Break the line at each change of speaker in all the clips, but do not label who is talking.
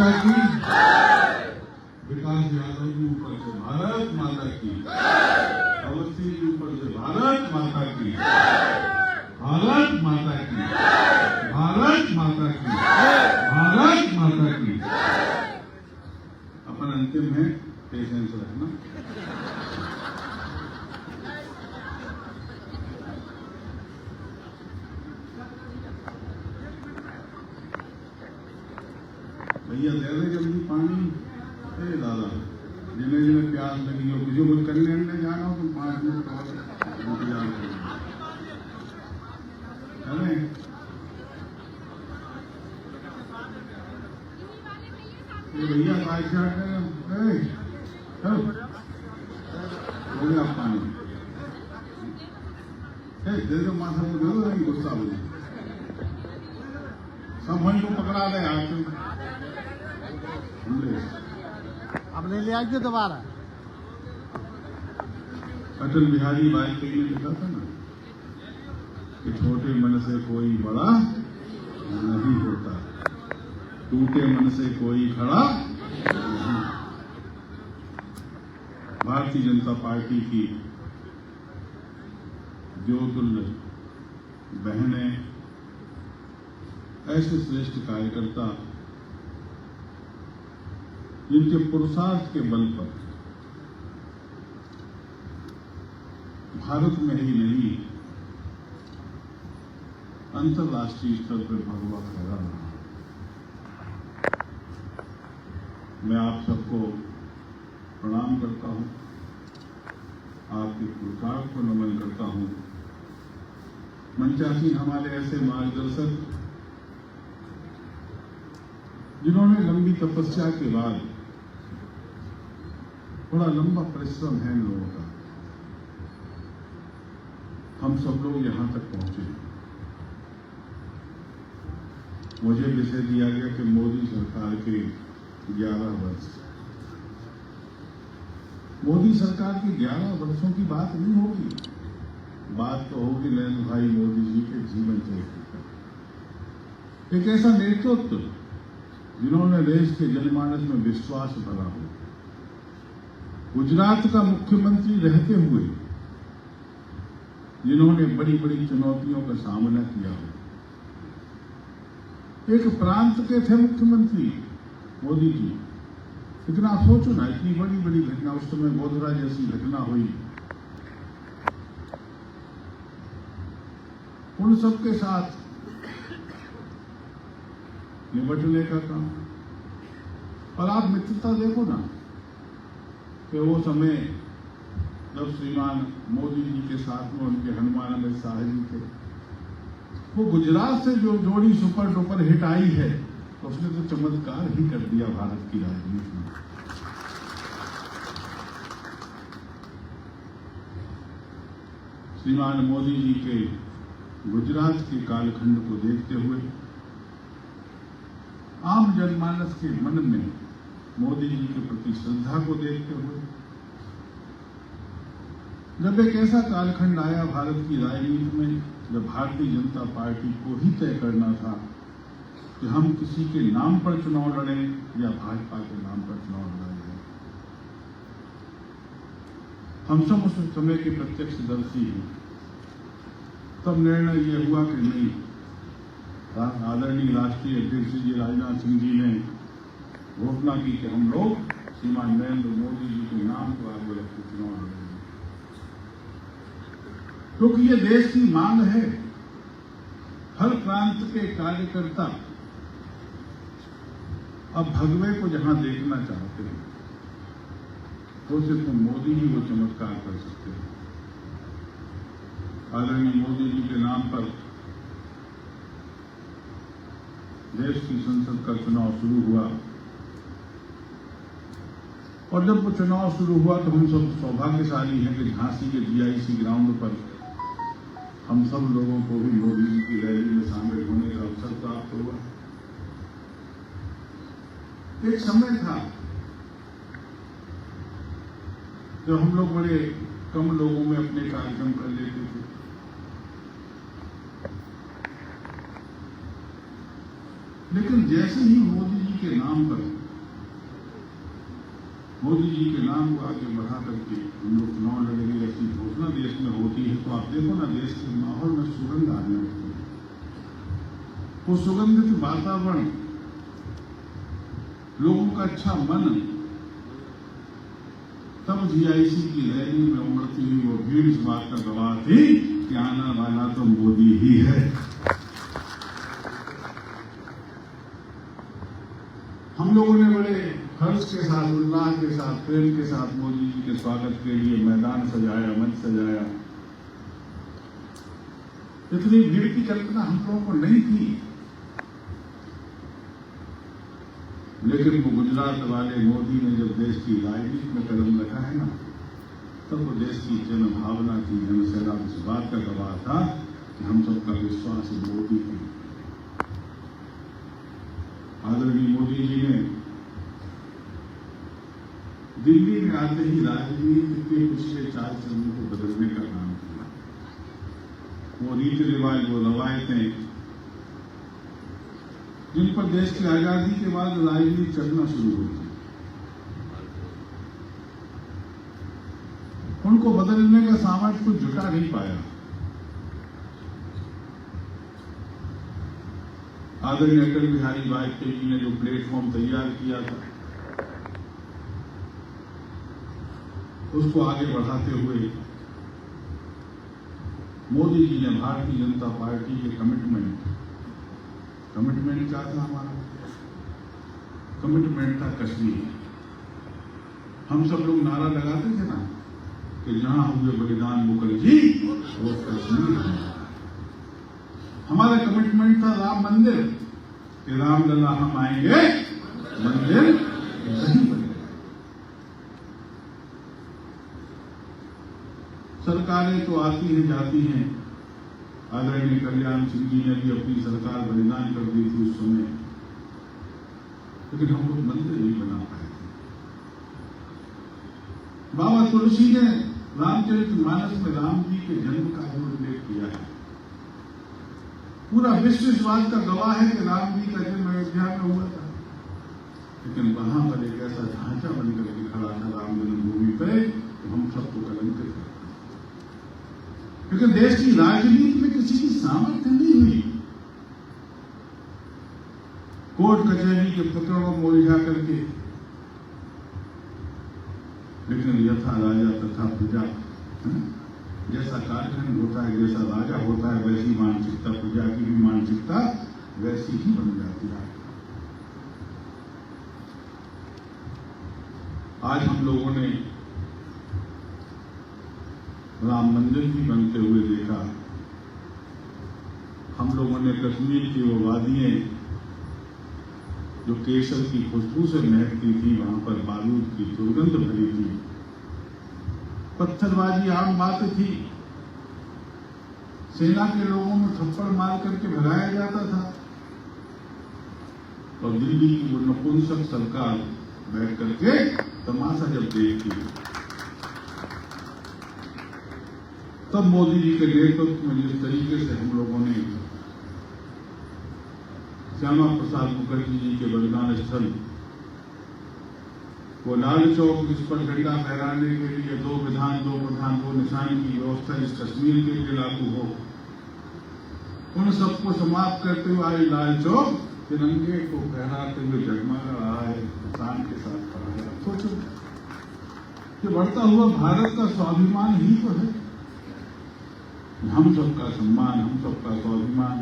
माता की, विकास यादव जी ऊपर से भारत माता की, अवस्थी जी ऊपर से भारत माता की, भारत माता की, भारत माता की, भारत माता की। अपन अंतिम है, पेशेंस रखना। भैया दे दे जल्दी पानी। ए दादा, जिन्हें जिन्हें प्यास लगी हो, किसी को करने अंडे जाना हो तो 5 मिनट और इंतजार करें। भैया हो गया पानी, दे दो माथा को, दे दो, गुस्सा हो जाए। सब वहीं को पकड़ा दे हाथ।
अब ले ले आइए दोबारा।
अटल बिहारी वाजपेयी ने लिखा था ना कि छोटे मन से कोई बड़ा नहीं होता, टूटे मन से कोई खड़ा नहीं। भारतीय जनता पार्टी की द्योतुल्य बहनें, ऐसे श्रेष्ठ कार्यकर्ता जिनके पुरुषार्थ के बल पर भारत में ही नहीं अंतर्राष्ट्रीय स्तर पर भगवा फहरा रहा। मैं आप सबको प्रणाम करता हूं, आपके पुरुषार्थ को नमन करता हूं। मंचासीन हमारे ऐसे मार्गदर्शक जिन्होंने लंबी तपस्या के बाद, बड़ा लंबा परिश्रम है इन लोगों का, हम सब लोग यहां तक पहुंचे। मुझे विषय दिया गया कि मोदी सरकार के 11 वर्ष। मोदी सरकार के 11 वर्षों की बात नहीं होगी, बात तो होगी नरेंद्र भाई मोदी जी के जीवन चरित्र पर। एक ऐसा नेतृत्व जिन्होंने देश के जनमानस में विश्वास भरा हो, गुजरात का मुख्यमंत्री रहते हुए जिन्होंने बड़ी बड़ी चुनौतियों का सामना किया हो, एक प्रांत के थे मुख्यमंत्री मोदी जी। इतना आप सोचो ना, इतनी बड़ी बड़ी घटना, उस समय गोधरा जैसी घटना हुई, उन सबके साथ निपटने का काम। और आप मित्रता देखो ना कि वो समय जब श्रीमान मोदी जी के साथ में उनके हनुमान अमित शाह जी थे, वो गुजरात से जो जोड़ी सुपर डुपर हिट आई है, तो उसने तो चमत्कार ही कर दिया भारत की राजनीति में। श्रीमान मोदी जी के गुजरात के कालखंड को देखते हुए, आम जनमानस के मन में मोदी जी के प्रति श्रद्धा को देखते हुए, जब एक ऐसा कालखंड आया भारत की राजनीति में जब भारतीय जनता पार्टी को ही तय करना था कि हम किसी के नाम पर चुनाव लड़ें या भाजपा के नाम पर चुनाव लड़ें, हम सब उस समय के प्रत्यक्षदर्शी हैं। तब निर्णय यह हुआ कि नहीं, आदरणीय राष्ट्रीय अध्यक्ष जी राजनाथ सिंह जी ने घोषणा की कि हम लोग श्रीमान नरेंद्र मोदी जी के नाम को आगे रखकर चुनाव लड़ेंगे, क्योंकि ये देश की मांग है। हर प्रांत के कार्यकर्ता अब भगवे को जहां देखना चाहते हैं, तो सिर्फ मोदी ही वो चमत्कार कर सकते हैं। आदरणीय मोदी जी के नाम पर देश की संसद का चुनाव शुरू हुआ, और जब वो चुनाव शुरू हुआ तो हम सब सौभाग्यशाली हैं कि झांसी के जीआईसी ग्राउंड पर हम सब लोगों को भी मोदी जी की रैली में शामिल होने का अवसर प्राप्त हुआ। एक समय था जब हम लोग बड़े कम लोगों में अपने कार्यक्रम कर लेते थे, लेकिन जैसे ही मोदी जी के नाम पर, मोदी जी के नाम को आगे बढ़ा करके हम लोग चुनाव लड़ेंगे ऐसी घोषणा देश में होती है तो आप देखो ना देश के माहौल में सुगंध आने लगती है। वो सुगंधित वातावरण, लोगों का अच्छा मन, तब जीआईसी की रैली में उमड़ती हुई वो भीड़ इस बात का गवाह थी कि आना वाला तो मोदी ही है। हम लोगों ने बड़े हर्ष के साथ, उल्लास के साथ, प्रेम के साथ मोदी जी के स्वागत के लिए मैदान सजाया, मंच सजाया। इतनी भीड़ की कल्पना हम लोगों को नहीं थी, लेकिन वो गुजरात वाले मोदी ने जब देश की राजनीति में कदम रखा है ना, तब वो देश की जन भावना की, जन सैलाब इस बात का गवाह था कि हम सबका विश्वास मोदी है। आदरणीय मोदी जी ने दिल्ली में आते ही राजनीति के पिछले 4 चरणों को बदलने का काम किया। वो रीति रिवाज, वो रवायतें जिन पर देश की आजादी के बाद राजनीति चलना शुरू हुई, उनको बदलने का सामर्थ्य कुछ जुटा नहीं पाया। आदरणीय अटल बिहारी वाजपेयी जी ने जो प्लेटफॉर्म तैयार किया था, उसको आगे बढ़ाते हुए मोदी जी ने भारतीय जनता पार्टी के कमिटमेंट क्या था हमारा? कमिटमेंट था कश्मीर। हम सब लोग नारा लगाते थे ना कि जहां हुए बलिदान मुखर्जी वो कश्मीर है। हमारा कमिटमेंट था राम मंदिर, कि रामलला हम आएंगे, मंदिर नहीं बनेगा। सरकारें तो आती हैं जाती हैं, आदरणीय कल्याण सिंह जी ने भी अपनी सरकार बलिदान कर दी थी उस समय, लेकिन हम लोग मंदिर नहीं बना पाए थे। बाबा तुलसी ने रामचरितमानस में राम जी के जन्म का भी उल्लेख किया है। पूरा विश्व इस बात का गवाह है कि राम जी का जन्म अयोध्या में हुआ था, लेकिन वहां पर एक ऐसा ढांचा बनकर के खड़ा था राम जन्मभूमि पे, तो हम सबको कलंकित करता। लेकिन देश की राजनीति में किसी की सामर्थ्य नहीं हुई। कोर्ट कचहरी के प्रकरणों को उलझा करके, लेकिन यथा राजा तथा प्रजा, जैसा कालखंड होता है, जैसा राजा होता है, वैसी मानसिकता, प्रजा की भी मानसिकता वैसी ही बन जाती है। आज हम लोगों ने राम मंदिर भी बनते हुए देखा। हम लोगों ने कश्मीर की वो वादियां जो केसर की खुशबू से महकती थी, वहां पर बारूद की दुर्गंध भरी थी, पत्थरबाजी आम बात थी, सेना के लोगों में थप्पड़ मार करके भगाया जाता था, और दिल्ली की वो नपुंसक सरकार बैठ करके तमाशा जब देखती, तब मोदी जी के नेतृत्व में जिस तरीके से हम लोगों ने श्यामा प्रसाद मुखर्जी जी के बलिदान स्थल, वो लाल चौक, जिस पर झंडा फहराने के लिए 2 विधान 2 प्रधान 2 निशान की व्यवस्था इस कश्मीर के लिए लागू हो, उन सबको समाप्त करते हुए आज लाल चौक तिरंगे को फहराते हुए जगमगा रहा है, शान के साथ खड़ा है। सोचो, ये बढ़ता हुआ भारत का स्वाभिमान ही तो है, हम सबका सम्मान, हम सबका स्वाभिमान।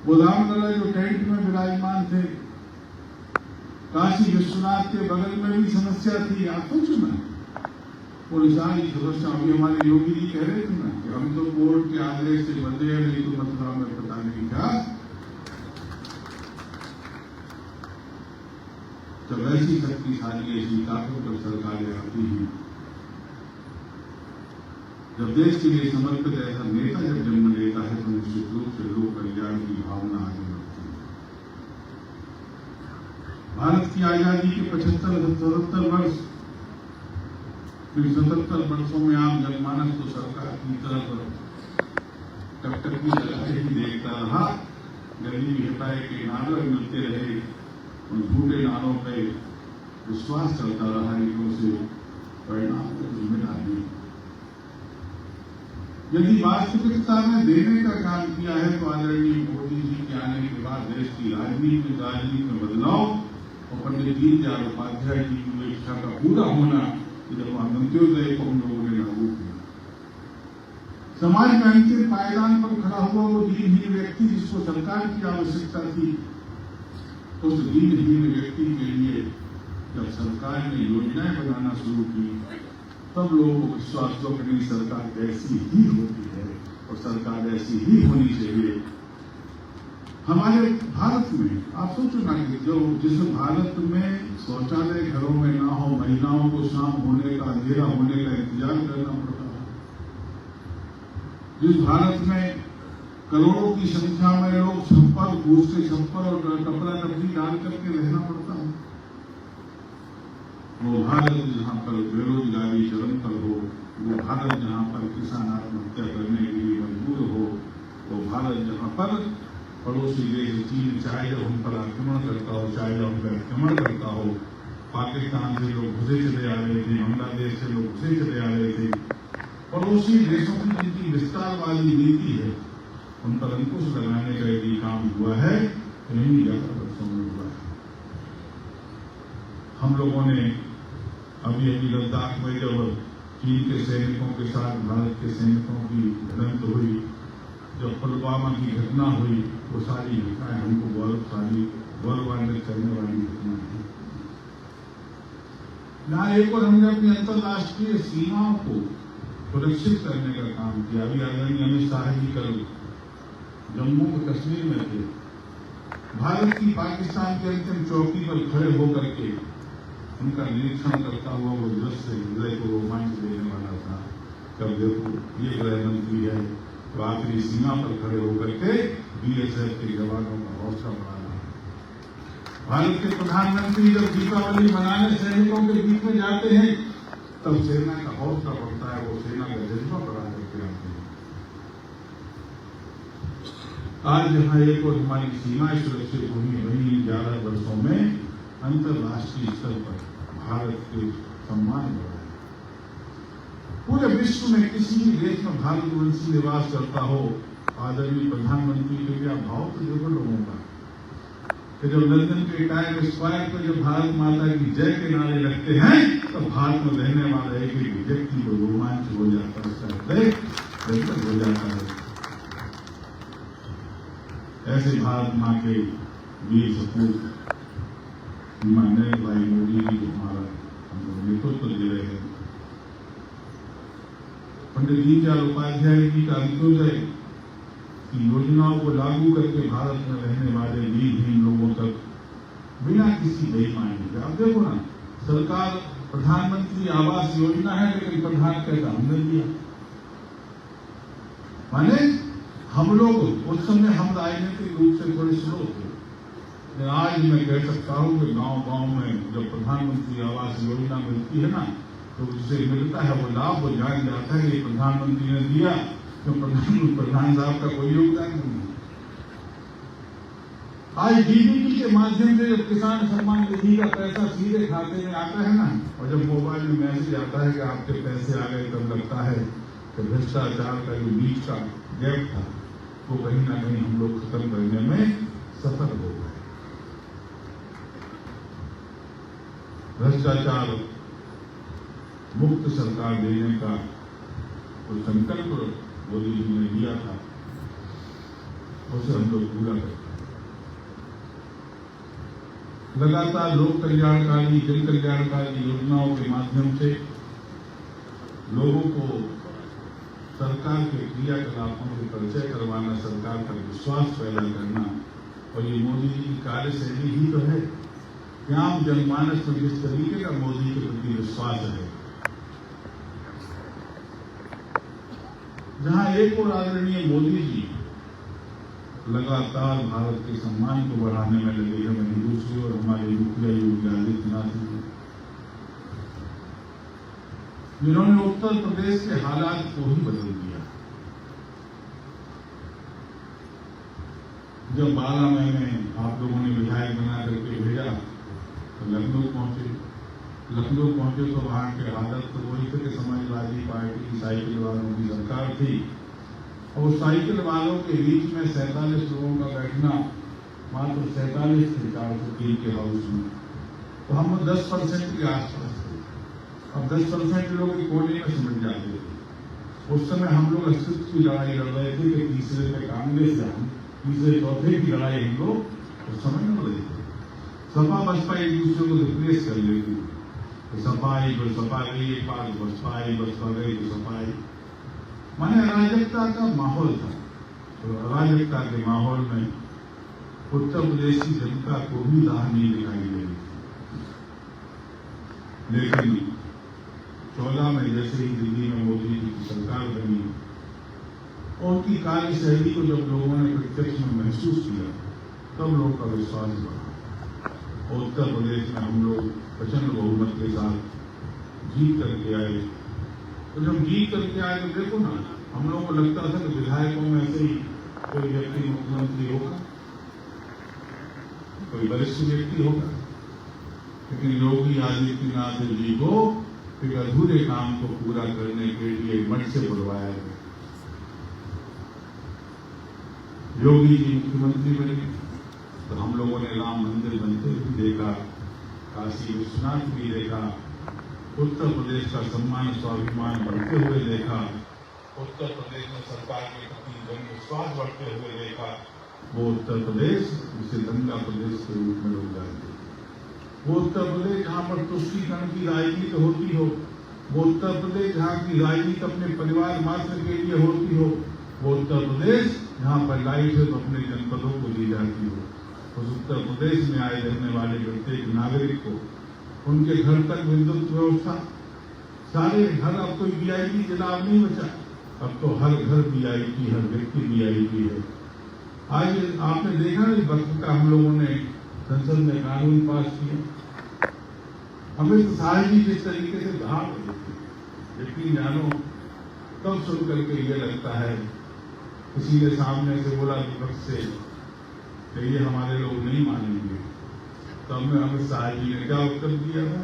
वो रामलला जो टेंट में विराजमान थे, काशी विश्वनाथ के बगल में भी समस्या थी। आप सोचो ना, वो निशान की समस्या अभी हमारे योगी जी कह रहे थे ना कि हम तो कोर्ट के आदेश से बंधे हैं, नहीं तो मथुरा में पता नहीं क्या। जब ऐसी शक्तिशाली, ऐसी ताकतवर सरकारें आती हैं, जब देश के लिए समर्पित ऐसा नेता जब जन्म लेता है, तो निश्चित रूप से लोक कल्याण की भावना आगे बढ़ती है। भारत की आजादी के 75-77 वर्ष, फिर 77 वर्षों में आम जनमानस को सरकार की तरफ टकटकी लगाते ही देखता रहा, गरीबी हटाए के नारे मिलते रहे, उन झूठे नारों पे विश्वास चलता रहा, लेकिन उसे परिणाम को जिम्मेदार नहीं। यदि वास्तविकता में देने का काम किया है तो आदरणीय मोदी जी के आने के बाद देश की राजनीति में बदलाव और पंडित दीनदयाल उपाध्याय जी की इच्छा का पूरा होना, जब अंत्योदय को हम लोगों ने लागू किया। समाज में अंतिम पायदान पर खड़ा हुआ वो दीनहीन व्यक्ति जिसको सरकार की आवश्यकता थी, उस दीनहीन व्यक्ति के लिए जब सरकार ने योजनाएं बनाना शुरू की, तब लोगों को विश्वास हुआ कि सरकार ऐसी ही होती है और सरकार ऐसी ही होनी चाहिए। हमारे भारत में आप सोचो ना कि जो जिस भारत में शौचालय घरों में ना हो, महिलाओं को शाम होने का, अंधेरा होने का इंतजार करना पड़ता है, जिस भारत में करोड़ों की संख्या में लोग छप्पर, घूस के छप्पर और कपड़ा कपड़ी डाल करके रहना पड़ता है, वो भारत जहां पर बेरोजगारी चरम पर हो, वो भारत जहां पर किसान आत्महत्या करने के लिए मजबूर हो, वो भारत जहां पर पड़ोसी देश चीन चाहे हम पर आक्रमण करता हो, चाहे हम पर आक्रमण करता हो, पाकिस्तान से लोग घुसे चले आ रहे थे, बांग्लादेश से लोग घुसे चले आ रहे थे, पड़ोसी देशों की जिनकी विस्तार वाली नीति है उन पर अंकुश लगाने का यदि काम हुआ है तो नहीं ज्यादा वर्षों में हुआ है। हम लोगों ने अभी लद्दाख में जब चीन के सैनिकों के साथ भारत के सैनिकों की भिड़ंत हुई, जब पुलवामा की घटना हुई, वो सारी घटनाएं हमको गौरवान्वित करने वाली घटनाएं हैं। यहाँ एक और हमने अपनी अंतर्राष्ट्रीय सीमाओं को सुरक्षित करने का काम किया। अभी आदरणीय अमित शाह जी कल जम्मू कश्मीर में थे, भारत की पाकिस्तान के अंतिम चौकी पर खड़े होकर के उनका निरीक्षण करता हुआ वो दृश्य हृदय को रोमांच देने वाला था। कब देखो ये गृह मंत्री है तो आखिरी सीमा पर खड़े होकर के बीएसएफ के जवानों का हौसला बढ़ा रहा है। भारत के प्रधानमंत्री जब दीपावली मनाने सैनिकों के बीच में जाते हैं तब सेना का हौसला बढ़ता है, वो सेना का जज्बा बढ़ा करके आते हैं। आज जहां एक और हमारी सीमाएं सुरक्षित हुई, वहीं 11 वर्षों में अंतर्राष्ट्रीय स्तर पर भारत के सम्मान बढ़ा है। पूरे विश्व में किसी भी देश में भारतवंशी निवास करता हो, आदरणीय प्रधानमंत्री के लिए भाव तो देखो लोगों का कि जब लंदन के टाइम स्क्वायर पर जब भारत माता की जय के नारे लगते हैं तो भारत में रहने वाला एक व्यक्ति को रोमांच हो जाता है, उसका हृदय हो जाता है। ऐसे भारत माँ के वीर सपूत नरेंद्र भाई मोदी जी जो हमारा नेतृत्व दे रहे हैं, पंडित दीनदयाल उपाध्याय जी का अंत्योदय की योजनाओं को लागू करके भारत में रहने वाले वीरहीन लोगों तक बिना किसी बेईमानी के, आप देखो ना, सरकार प्रधानमंत्री आवास योजना है लेकिन प्रधान कहता हमने दिया, माने हम लोग उस समय हम राजनीतिक रूप से थोड़े स्लो थे। आज मैं कह सकता हूं कि गांव-गांव में जब प्रधानमंत्री आवास योजना मिलती है ना, तो जिसे मिलता है वो लाभ वो जान जाता है कि प्रधानमंत्री ने दिया, तो प्रधान साहब का कोई योगदान नहीं है। आज डीबीटी के माध्यम से जब किसान सम्मान निधि का पैसा सीधे खाते में आता है ना, और जब मोबाइल में मैसेज आता है कि आपके पैसे आ गए, तब लगता है कि भ्रष्टाचार का जो बीच का गैप था वो कहीं ना कहीं हम लोग खत्म करने में सफल हो गए। भ्रष्टाचार मुक्त सरकार देने का जो संकल्प मोदी जी ने दिया था उसे हम लोग पूरा करते हैं। लगातार लोक कल्याणकारी, जन कल्याणकारी योजनाओं के माध्यम से लोगों को सरकार के क्रियाकलापों से परिचय करवाना, सरकार का विश्वास पैदा करना, और ये मोदी जी की कार्यशैली ही तो है कि आम जनमानस में जिस तरीके का मोदी के प्रति विश्वास है, जहां एक और आदरणीय मोदी जी लगातार भारत के सम्मान को बढ़ाने में लगे हैं, वहीं दूसरी ओर हमारे मुखिया योगी आदित्यनाथ जी, जिन्होंने उत्तर प्रदेश के हालात को ही बदल दिया। जब 12 महीने आप लोगों ने विधायक बना करके भेजा तो लखनऊ पहुंचे तो वहाँ के हालत तो वही थे कि समाजवादी पार्टी की साइकिल वालों की सरकार थी और साइकिल वालों के बीच में 47 लोगों का बैठना मात्र 47 थे 403 के हाउस में, तो हम 10% के आसपास थे। अब 10% लोग कोने में समझ जाते थे। उस समय हम लोग अस्तित्व की लड़ाई लड़ रहे थे कि तीसरे में कांग्रेस या तीसरे चौथे की लड़ाई हम लोग उस समय लड़ रहे थे। सपा बसपा एक दूसरे को रिप्लेस कर लेती, तो सपा आई तो सपा गई, एक बार बसपा आई, बसपा गई तो सपा आई। माने अराजकता का माहौल था। तो अराजकता के माहौल में उत्तर प्रदेश की जनता को भी राह नहीं दिखाई दे रही। लेकिन 14 में जैसे ही दिल्ली में मोदी जी की सरकार बनी और उनकी कार्यशैली को जब लोगों ने प्रत्यक्ष में महसूस किया तब लोगों का विश्वास बढ़ा और उत्तर प्रदेश में हम लोग प्रचंड बहुमत के साथ जीत करके आए। तो जब जीत करके आए तो देखो ना, हम लोगों को लगता था कि विधायकों में से ही कोई व्यक्ति मुख्यमंत्री होगा, कोई वरिष्ठ व्यक्ति होगा, लेकिन योगी आदित्यनाथ जी को एक अधूरे काम को पूरा करने के लिए मठ से बुलवाया गया। योगी जी मुख्यमंत्री बने तो हम लोगों ने राम मंदिर बनते भी देखा, काशी विश्वनाथ भी देखा, उत्तर प्रदेश का सम्मान स्वाभिमान बढ़ते हुए देखा, उत्तर प्रदेश में सरकार के प्रति जनविश्वास बढ़ते हुए देखा। वो उत्तर प्रदेश जिसे दंगा प्रदेश के रूप में लोग जानते, वो उत्तर प्रदेश जहां पर तुष्टीकरण की राजनीति होती हो, वो उत्तर प्रदेश जहां की राजनीति अपने परिवार मात्र के लिए होती हो, वो उत्तर प्रदेश जहां पर लाइफ अपने जनपदों को दी जाती हो। उस उत्तर प्रदेश में आए रहने वाले प्रत्येक नागरिक को उनके घर तक विद्युत व्यवस्था, सारे घर, अब कोई वीआईपी का लाभ नहीं बचा, अब तो हर घर वीआईपी, हर व्यक्ति वीआईपी है। आज आपने देखा इस वक्त का हम लोगों ने संसद में कानून पास किया, अमित शाह जी जिस तरीके से भाग रहे थे, यकीन जानो तब सुन करके ये लगता है, किसी ने सामने से बोला विपक्ष से कि ये हमारे लोग नहीं मानेंगे, तब में अमित शाह जी ने क्या उत्तर दिया था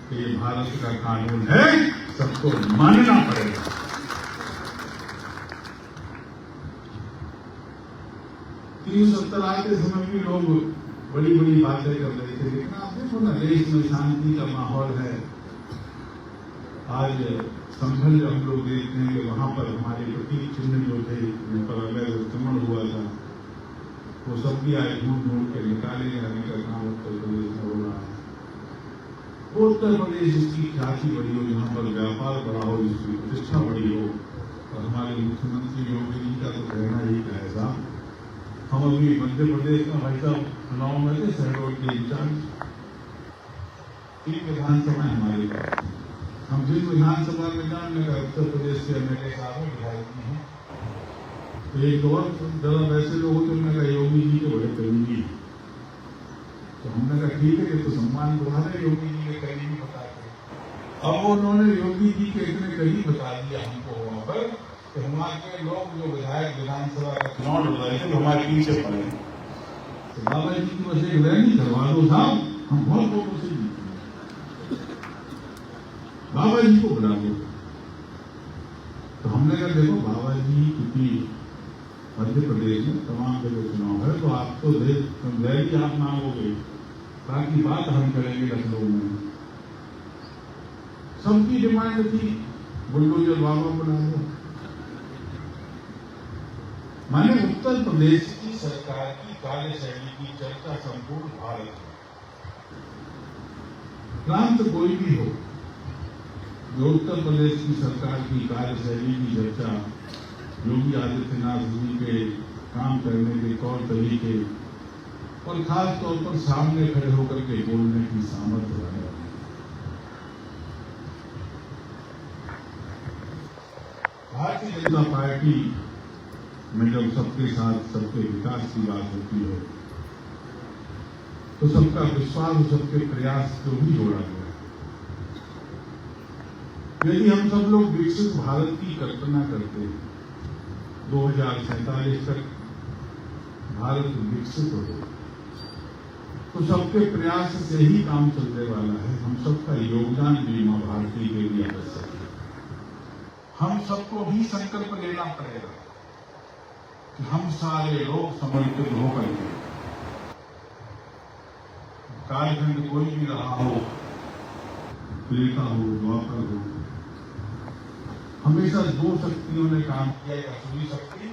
कि ये भारत का कानून है, सबको मानना पड़ेगा। तीन 70 आते समय भी लोग बड़ी बड़ी बातें कर रहे थे, लेकिन आप देखो ना, देश में शांति का माहौल है। आज संभल हम लोग देखते हैं कि वहां पर हमारे प्रतीक चिन्ह जो थे, जिन पर अवैध आक्रमण हुआ था, वो सब भी आए ढूंढ के निकाले जाने का काम उत्तर प्रदेश में हो रहा है। वो उत्तर प्रदेश जिसकी ख्याति बढ़ी हो, जहाँ पर व्यापार बढ़ा हो, जिसकी प्रतिष्ठा बढ़ी हो, और हमारे मुख्यमंत्री योगी जी का तो कहना ही का है साहब। हम अभी मध्य प्रदेश में भाई साहब चुनाव में थे, शहरों के इंचार्ज, 3 विधानसभा हमारे पास, हम जिस विधानसभा में जाने का उत्तर प्रदेश के एमएलए साहब विधायक हैं, तो एक और जरा वैसे लोगों तो उन्होंने कहा योगी जी के बड़े करीबी, तो हमने कहा ठीक है कि तो सम्मान तुम्हारे योगी जी के करीबी बता के। अब उन्होंने योगी जी के इतने करीब बता दिया हमको वहां पर कि हमारे लोग जो विधायक विधानसभा का चुनाव लड़ रहे थे हमारे पीछे पड़े, तो बाबा जी की बस एक रैली करवा दो साहब, हम बहुत लोगों से बाबा जी को बुला दो। तो हमने कहा देखो बाबा जी, क्योंकि मध्य प्रदेश में तमाम जगह चुनाव है, तो आप तो रैली आप मांगोगे, बाकी बात हम करेंगे लखनऊ में। सबकी डिमांड थी बुलडोजर बाबा बुला दो। माने उत्तर प्रदेश की सरकार की कार्यशैली की चर्चा संपूर्ण भारत में, प्रांत कोई भी हो, जो उत्तर प्रदेश की सरकार की कार्यशैली की चर्चा, योगी आदित्यनाथ जी के काम करने के तौर तरीके और खास तौर पर सामने खड़े होकर के बोलने की सामर्थ्य है। भारतीय जनता पार्टी में जब सबके साथ सबके विकास की बात होती है तो सबका विश्वास और सबके प्रयास को भी जोड़ा गया है। यदि हम सब लोग विकसित भारत की कल्पना करते हैं 2047 तक भारत विकसित हो, तो सबके प्रयास से ही काम चलने वाला है। हम सबका योगदान भी मां भारती के लिए आवश्यक है। हम सबको भी संकल्प लेना पड़ेगा कि हम सारे लोग समर्पित होकर के, कालखंड कोई भी रहा हो, त्रेता हो, द्वापर हो, हमेशा दो शक्तियों ने काम किया, एक असुरी शक्ति,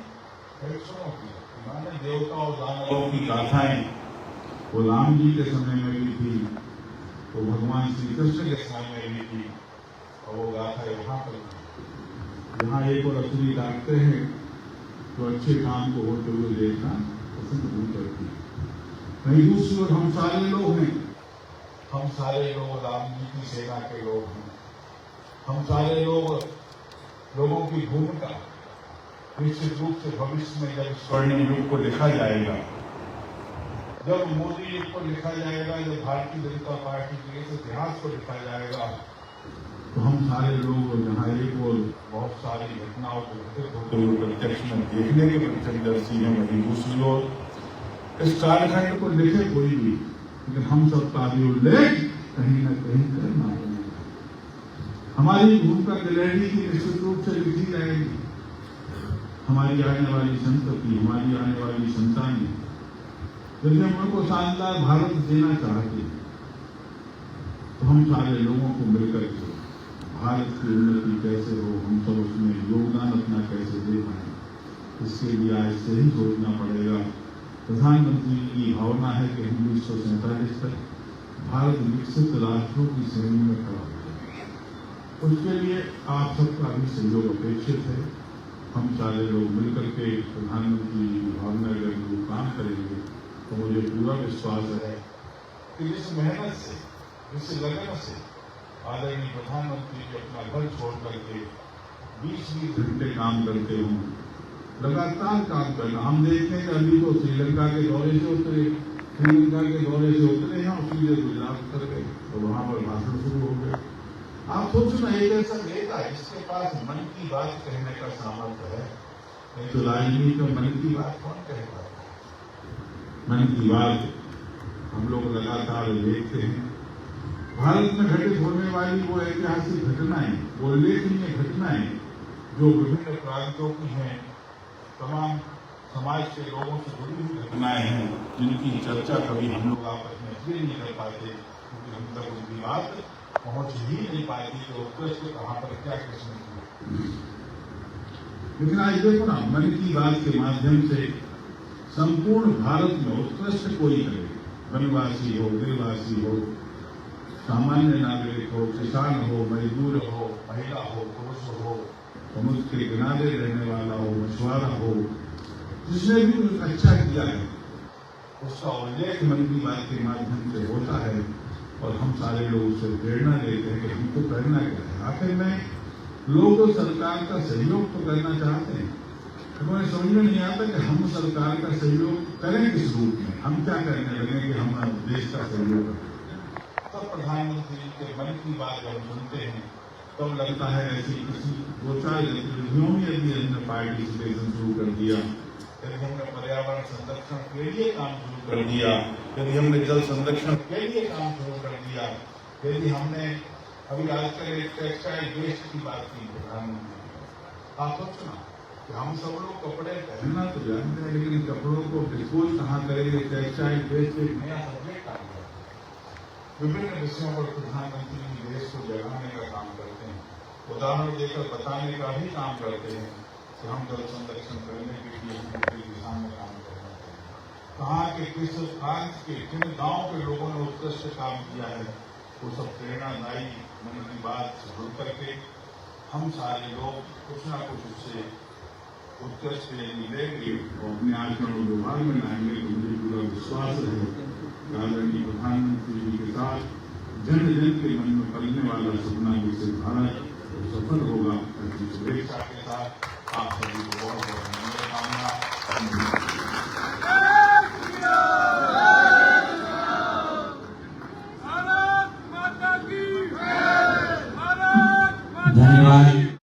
एक सुनो की शक्ति। माने देवता और दानवों की गाथाएं वो राम जी के समय में भी थी, वो भगवान श्री कृष्ण के समय में भी थी, और वो गाथा यहाँ पर भी। यहाँ एक और असुरी डाकते हैं तो अच्छे काम को होते हुए देखना पसंद नहीं करती। वहीं दूसरी ओर हम सारे लोग हैं, हम सारे लोग राम जी की सेना के लोग हैं। हम सारे लोगों की भूमिका निश्चित रूप से भविष्य में जब स्वर्णिम युग को लिखा जाएगा, जब मोदी युग को लिखा जाएगा, जब भारतीय जनता पार्टी के इस इतिहास को लिखा जाएगा, तो हम सारे लोग जहाँ एक और बहुत सारी घटनाओं को घटित होते हुए प्रत्यक्ष में देखने के प्रत्यक्षदर्शी हैं, वहीं दूसरी ओर इस कालखंड को लिखे कोई भी, लेकिन हम सबका भी उल्लेख कहीं न कहीं करना पड़ेगा। हमारी भूमिका गिलहरी की निश्चित रूप से लिखी जाएगी। हमारी आने वाली संतति, हमारी आने वाली संतानें, यदि हम उनको शानदार भारत देना चाहते हैं, तो हम सारे लोगों को मिलकर के भारत की उन्नति कैसे हो, हम सब उसमें योगदान अपना कैसे दे पाए, इसके लिए आज से ही सोचना पड़ेगा। प्रधानमंत्री की भावना है कि हम 1947 तक भारत विकसित राष्ट्रों की श्रेणी में खड़ा हो। उसके लिए आप सबका भी सहयोग अपेक्षित है। हम सारे लोग मिलकर के प्रधानमंत्री की भावना अगर वो काम करेंगे, तो मुझे पूरा विश्वास है कि जिस मेहनत से, जिस लगन से आदरणीय प्रधानमंत्री जी अपना घर छोड़ करके 20-20 घंटे काम करते हों, लगातार काम करना। हम देखते हैं कि अभी तो श्रीलंका के दौरे से उतरे हैं और सीधे गुजरात उतर गए, तो वहां पर भाषण शुरू हो गए। आप सोचना, एक ऐसा नेता जिसके पास मन की बात कहने का सामर्थ्य है, नहीं तो राजनीति में मन की बात कौन कह पाता है? मन की बात हम लोग लगातार देखते हैं। भारत में घटित होने वाली वो ऐतिहासिक घटनाएं, वो उल्लेखनीय घटनाएं जो विभिन्न प्रांतों की हैं, तमाम समाज के लोगों से जुड़ी हुई घटनाएं हैं, जिनकी चर्चा कभी हम लोग आपस में इसलिए नहीं कर पाते क्योंकि हम तक उनकी बात पहुंच ही नहीं पाती कि उत्कृष्ट कहाँ पर क्या कृष्ण की। लेकिन आज देखो ना, मन की बात के माध्यम से संपूर्ण भारत में उत्कृष्ट कोई करे, वनवासी हो, गिरवासी हो, सामान्य नागरिक हो, किसान हो, मजदूर हो, महिला हो, पुरुष हो, समुद्र के किनारे रहने वाला हो, मछुआरा हो, जिसने भी कुछ अच्छा किया है उसका उल्लेख मन की बात के माध्यम से होता है, और हम सारे लोग उससे प्रेरणा लेते हैं कि हमको करना क्या है। आखिर में लोग तो सरकार का सहयोग तो करना चाहते हैं, हमें समझ में नहीं आता कि हम सरकार का सहयोग करें किस रूप में, हम क्या करने लगे कि हम देश का सहयोग करें। तब प्रधानमंत्री के मन की बात जब सुनते हैं तब लगता है ऐसी किसी 2-4 गतिविधियों में यदि हमने पार्टिसिपेशन शुरू कर दिया, यदि हमने पर्यावरण संरक्षण के लिए काम शुरू कर दिया, यदि हमने जल संरक्षण के लिए काम शुरू कर दिया, यदि हमने अभी आजकल एक टेक्सटाइल वेस्ट की बात की प्रधानमंत्री, आप सोचना कि हम सब लोग कपड़े पहनना तो जानते हैं, लेकिन कपड़ों को डिस्पोज कहाँ करेंगे। टेक्सटाइल वेस्ट एक नया सब्जेक्ट आ गया। विभिन्न विषयों पर प्रधानमंत्री देश को जगाने का काम करते हैं, उदाहरण देकर बताने का भी काम करते हैं कि हम जल संरक्षण करने के लिए किस दिशा में काम करना चाहिए, कहाँ के किस प्रांत के किन गांव के लोगों ने उत्कृष्ट काम किया है, वो सब प्रेरणादायी मन की बात से जुड़ करके हम सारे लोग कुछ ना कुछ उससे उत्कृष्ट लेंगे और अपने आचरण और व्यवहार में लाएंगे। तो मुझे पूरा विश्वास है आदरणीय प्रधानमंत्री जी के साथ जन जन के मन में पलने वाला सपना विकसित भारत सफल होगा। शुभेच्छा के साथ आप सभी को